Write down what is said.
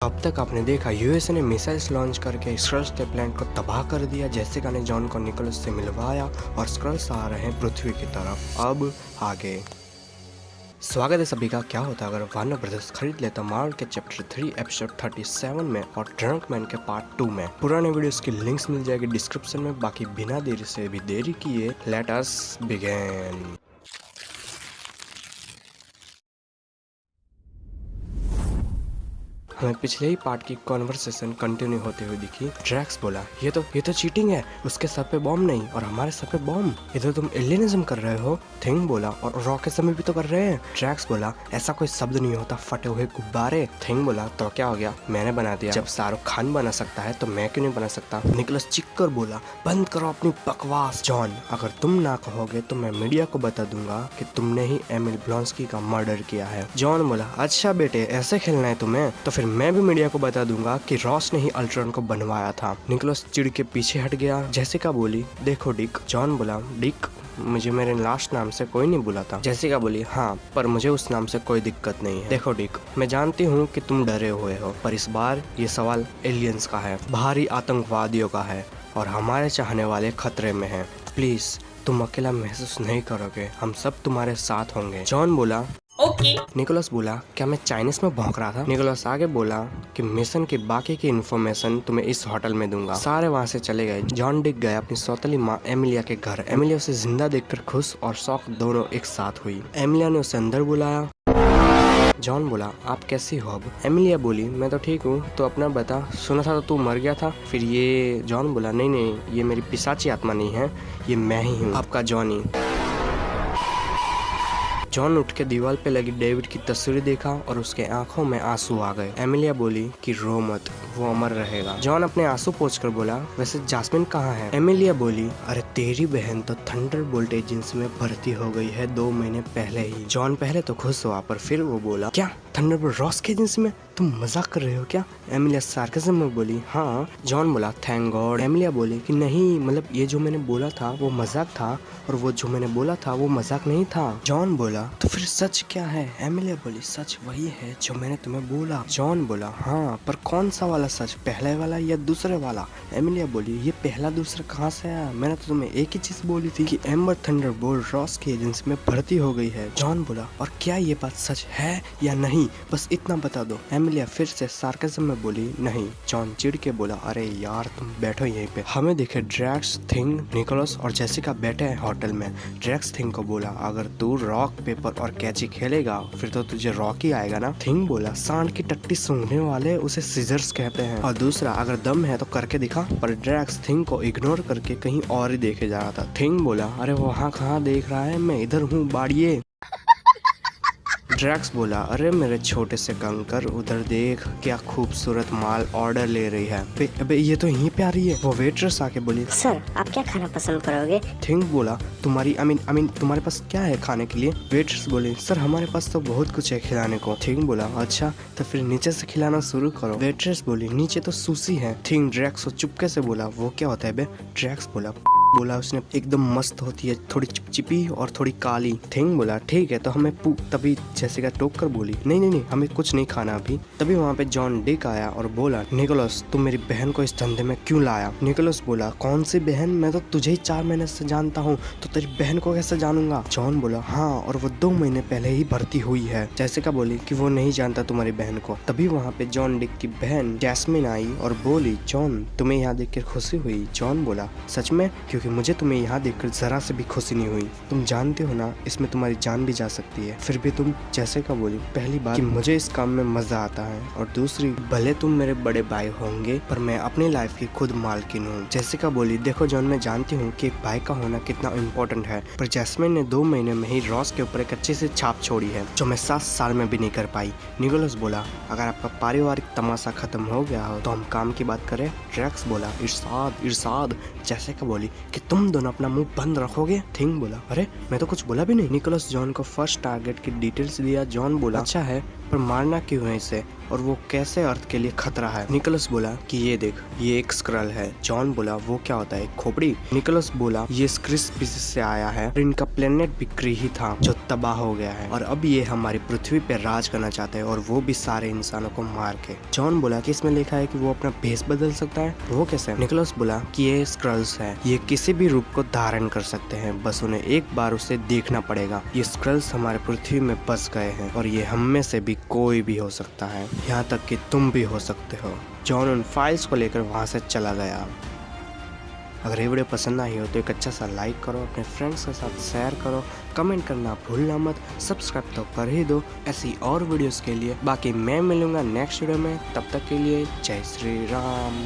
अब तक आपने देखा यूएसए ने मिसाइल्स लॉन्च करके स्क्रल्स के प्लान को तबाह कर दिया। जेसिका ने जॉन को निकोलस से मिलवाया और स्क्रल्स आ रहे हैं पृथ्वी की तरफ। अब आगे स्वागत है सभी का। क्या होता अगर वार्नर ब्रदर्स खरीद लेता मार्वल के चैप्टर 3 एपिसोड 37 में और ड्रंक मैन के पार्ट 2 में। पुराने वीडियोस की लिंक्स मिल जाएगी डिस्क्रिप्शन में। बाकी बिना देरी से भी देरी किए लेट अस बिगिन। हमें पिछले ही पार्ट की कॉन्वर्सेशन कंटिन्यू होते हुए दिखी। ड्रैक्स बोला ये तो चीटिंग है, उसके सर पे बॉम्ब नहीं और हमारे सर पे बॉम्ब, ये तो तुम एलियनिज्म कर रहे हो। थिंग बोला और रॉ के समय भी तो कर रहे हैं। ड्रैक्स बोला ऐसा कोई शब्द नहीं होता, फटे हुए गुब्बारे। थिंग बोला तो क्या हो गया, मैंने बना दिया। जब शाहरुख खान बना सकता है तो मैं क्यों नहीं बना सकता। निकोलस चिक कर बोला बंद करो अपनी बकवास। जॉन अगर तुम ना कहोगे तो मैं मीडिया को बता दूंगा कि तुमने ही एमिल ब्लॉन्स्की का मर्डर किया है। जॉन बोला अच्छा बेटे ऐसे खेलना है तुम्हें, तो फिर मैं भी मीडिया को बता दूंगा कि रॉस ने ही अल्ट्रॉन को बनवाया था। निकोलस चिड़ के पीछे हट गया। जेसिका बोली देखो डिक। जॉन बोला डिक मुझे मेरे लास्ट नाम से कोई नहीं बुलाता। जेसिका बोली हाँ पर मुझे उस नाम से कोई दिक्कत नहीं है। देखो डिक मैं जानती हूँ कि तुम डरे हुए हो, पर इस बार ये सवाल एलियंस का है, बाहरी आतंकवादियों का है और हमारे चाहने वाले खतरे में हैं। प्लीज तुम अकेला महसूस नहीं करोगे, हम सब तुम्हारे साथ होंगे। जॉन बोला ओके। निकोलस बोला क्या मैं चाइनीज में भौंक रहा था। निकोलस आगे बोला कि मिशन की बाकी की इन्फॉर्मेशन तुम्हें इस होटल में दूंगा। सारे वहाँ से चले गए। जॉन डिक गया अपनी सौतेली माँ एमिलिया के घर। एमिलिया उसे जिंदा देखकर खुश और शौक दोनों एक साथ हुई। एमिलिया ने उसे अंदर बुलाया। जॉन बोला आप कैसी हो अब। एमिलिया बोली मैं तो ठीक हूँ, तो अपना बता, सुना था तो तू मर गया था। फिर ये जॉन बोला नहीं ये मेरी पिशाची आत्मा नहीं है, ये मैं ही हूँ आपका जॉनी। जॉन उठ के दीवार पे लगी डेविड की तस्वीर देखा और उसके आंखों में आंसू आ गए। एमिलिया बोली कि रो मत, वो अमर रहेगा। जॉन अपने आंसू पोंछकर बोला वैसे जास्मिन कहाँ है। एमिलिया बोली अरे तेरी बहन तो थंडरबोल्ट एजेंसी में भर्ती हो गई है 2 महीने पहले ही। जॉन पहले तो खुश हुआ पर फिर वो बोला क्या थंडरबोल्ट रॉस के एजेंसी में, तुम मजाक कर रहे हो क्या। एमिलिया सार्केज्म में बोली हाँ। जॉन बोला थैंक गॉड। एमिलिया बोली कि नहीं मतलब ये जो मैंने बोला था वो मजाक था और वो जो मैंने बोला था वो मजाक नहीं था। जॉन बोला तो फिर सच क्या है। एमिलिया बोली सच वही है जो मैंने तुम्हें बोला। जॉन बोला हाँ पर कौन सा वाला सच, पहले वाला या दूसरे वाला। एमिलिया बोली ये पहला दूसरा कहाँ से आया, मैंने तो तुम्हें एक ही चीज बोली थी कि एम्बर थंडरबोल्ट रॉस की एजेंसी में भर्ती हो गई है। जॉन बोला और क्या ये बात सच है या नहीं, बस इतना बता दो। एमिलिया फिर से सार्केज्म में बोली नहीं। जॉन चिढ़ के बोला अरे यार तुम बैठो यहीं पे। हमें देखे ड्रैक्स, थिंग, निकोलस और जेसिका बैठे हैं होटल में। ड्रैक्स थिंग को बोला अगर तू रॉक पेपर और कैची खेलेगा फिर तो तुझे रॉक ही आएगा ना। थिंग बोला सांड की टट्टी सूंघने वाले उसे सीजर्स कहते हैं, और दूसरा अगर दम है तो करके दिखा। पर ड्रैक्स थिंग को इग्नोर करके कहीं और ही देखे जा रहा था। थिंग बोला अरे वहाँ कहाँ देख रहा है, मैं इधर हूँ बाड़िए। ड्रैक्स बोला अरे मेरे छोटे से कंकर उधर देख, क्या खूबसूरत माल ऑर्डर ले रही है। अबे ये तो यहीं पे आ रही है। वो वेट्रेस आके बोली सर आप क्या खाना पसंद करोगे। थिंग बोला तुम्हारी आई मीन तुम्हारे पास क्या है खाने के लिए। वेट्रेस बोली सर हमारे पास तो बहुत कुछ है खिलाने को। थिंग बोला अच्छा तो फिर नीचे से खिलाना शुरू करो। वेट्रेस बोली नीचे तो सुशी है। थिंग ड्रैक्स को चुपके से बोला वो क्या होता है बे। ड्रैक्स बोला उसने एकदम मस्त होती है, थोड़ी चिपचिपी और थोड़ी काली। थिंग बोला ठीक है तो हमें तभी जेसिका टोक कर बोली नहीं हमें कुछ नहीं खाना अभी। तभी वहाँ पे जॉन डिक आया और बोला निकोलस तुम मेरी बहन को इस धंधे में क्यों लाया। निकोलस बोला कौन सी बहन, मैं तो तुझे ही 4 महीने से जानता हूँ तो तेरी बहन को कैसे जानूंगा। जॉन बोला हाँ और वो 2 महीने पहले ही भर्ती हुई है। जेसिका बोली कि वो नहीं जानता तुम्हारी बहन को। तभी वहाँ पे जॉन डिक की बहन जैस्मिन आई और बोली जॉन तुम्हें यहाँ देख कर खुशी हुई। जॉन बोला सच में, क्योंकि मुझे तुम्हें यहाँ देखकर जरा से भी खुशी नहीं हुई। तुम जानते हो ना इसमें तुम्हारी जान भी जा सकती है। फिर भी तुम जेसिका बोली पहली बात कि मुझे इस काम में मजा आता है और दूसरी भले तुम मेरे बड़े भाई होंगे पर मैं अपनी लाइफ की खुद मालकिन हूँ। जेसिका बोली देखो जॉन मैं जानती हूँ कि एक भाई का होना कितना इम्पोर्टेंट है, पर जैस्मिन ने 2 महीने में ही रॉस के ऊपर एक अच्छी सी छाप छोड़ी है जो मैं 7 साल में भी नहीं कर पाई। निकोलस बोला अगर आपका पारिवारिक तमाशा खत्म हो गया हो तो हम काम की बात करें। ड्रैक्स बोला इरशाद। जेसिका बोली कि तुम दोनों अपना मुंह बंद रखोगे। थिंग बोला अरे मैं तो कुछ बोला भी नहीं। निकोलस जॉन को फर्स्ट टारगेट की डिटेल्स दिया। जॉन बोला अच्छा है पर मारना क्यों है इसे और वो कैसे अर्थ के लिए खतरा है। निकोलस बोला कि ये देख, ये एक स्क्रल है। जॉन बोला वो क्या होता है, खोपड़ी। निकोलस बोला ये स्क्रिस स्पीसीज से आया है और इनका प्लेनेट बिक्री ही था जो तबाह हो गया है और अब ये हमारी पृथ्वी पे राज करना चाहते हैं और वो भी सारे इंसानों को मार के। जॉन बोला कि इसमें लिखा है कि वो अपना भेष बदल सकता है, वो कैसे। निकोलस बोला कि ये स्क्रल्स है, ये किसी भी रूप को धारण कर सकते हैं, बस उन्हें एक बार उसे देखना पड़ेगा। ये स्क्रल्स हमारे पृथ्वी में बस गए हैं और ये हम में से भी कोई भी हो सकता है, यहाँ तक कि तुम भी हो सकते हो। जॉन उन फाइल्स को लेकर वहाँ से चला गया। अगर ये वीडियो पसंद आई हो तो एक अच्छा सा लाइक करो, अपने फ्रेंड्स के साथ शेयर करो, कमेंट करना भूलना मत, सब्सक्राइब तो कर ही दो ऐसी और वीडियोस के लिए। बाकी मैं मिलूंगा नेक्स्ट वीडियो में, तब तक के लिए जय श्री राम।